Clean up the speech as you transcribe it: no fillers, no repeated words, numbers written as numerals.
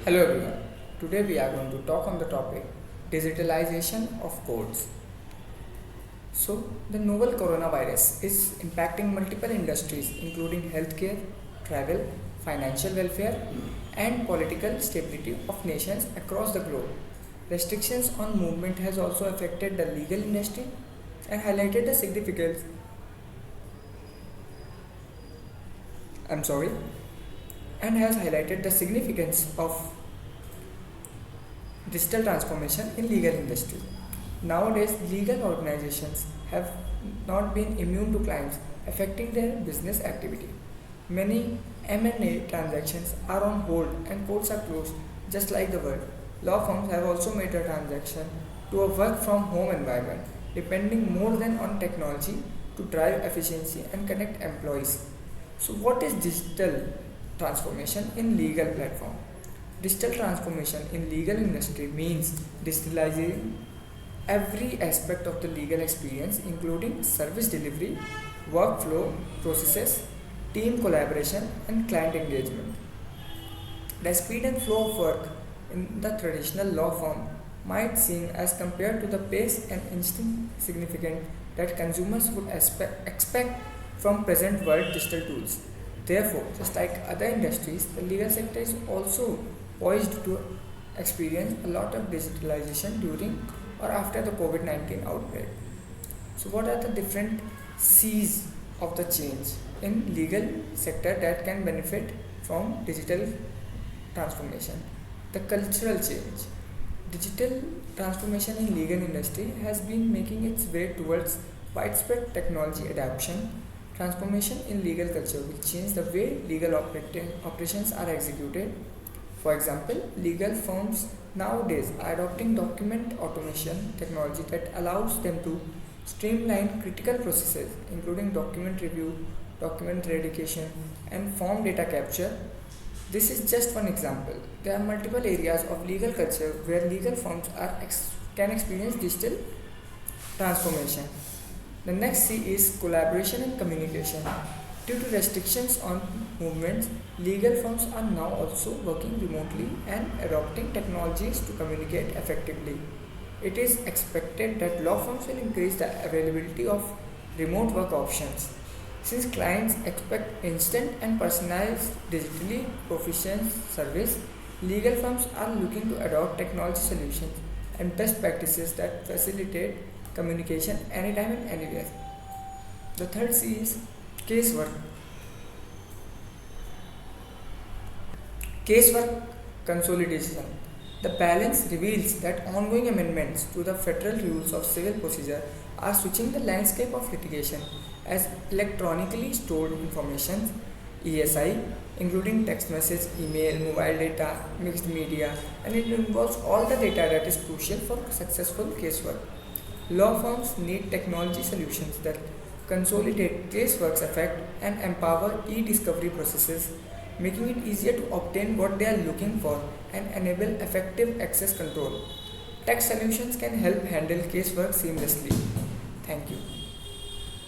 Hello everyone. Today we are going to talk on the topic digitalization of codes. So, the novel coronavirus is impacting multiple industries including healthcare, travel, financial welfare, and political stability of nations across the globe. Restrictions on movement has also affected the legal industry and highlighted the significance I'm sorry and has highlighted the significance of digital transformation in legal industry. Nowadays, legal organizations have not been immune to crimes affecting their business activity. Many M&A transactions are on hold and courts are closed, just like the world. Law firms have also made a transaction to a work from home environment, depending more than on technology to drive efficiency and connect employees. So, what is digital transformation in legal platform? Digital transformation in legal industry means digitalizing every aspect of the legal experience including service delivery, workflow, processes, team collaboration and client engagement. The speed and flow of work in the traditional law firm might seem as compared to the pace and instant significant that consumers would expect from present world digital tools. Therefore, just like other industries, the legal sector is also poised to experience a lot of digitalization during or after the COVID-19 outbreak. So, what are the different C's of the change in legal sector that can benefit from digital transformation? The cultural change. Digital transformation in legal industry has been making its way towards widespread technology adoption. Transformation in legal culture will change the way legal operations are executed. For example, legal firms nowadays are adopting document automation technology that allows them to streamline critical processes including document review, document redaction, and form data capture. This is just one example. There are multiple areas of legal culture where legal firms can experience digital transformation. The next C is collaboration and communication. Due to restrictions on movements, legal firms are now also working remotely and adopting technologies to communicate effectively. It is expected that law firms will increase the availability of remote work options. Since clients expect instant and personalized digitally proficient service, legal firms are looking to adopt technology solutions and best practices that facilitate communication anytime and anywhere. The third C is casework. Casework consolidation. The balance reveals that ongoing amendments to the federal rules of civil procedure are switching the landscape of litigation as electronically stored information ESI, including text message, email, mobile data, mixed media, and it involves all the data that is crucial for successful casework. Law firms need technology solutions that consolidate casework's effect and empower e-discovery processes, making it easier to obtain what they are looking for and enable effective access control. Tech solutions can help handle casework seamlessly. Thank you.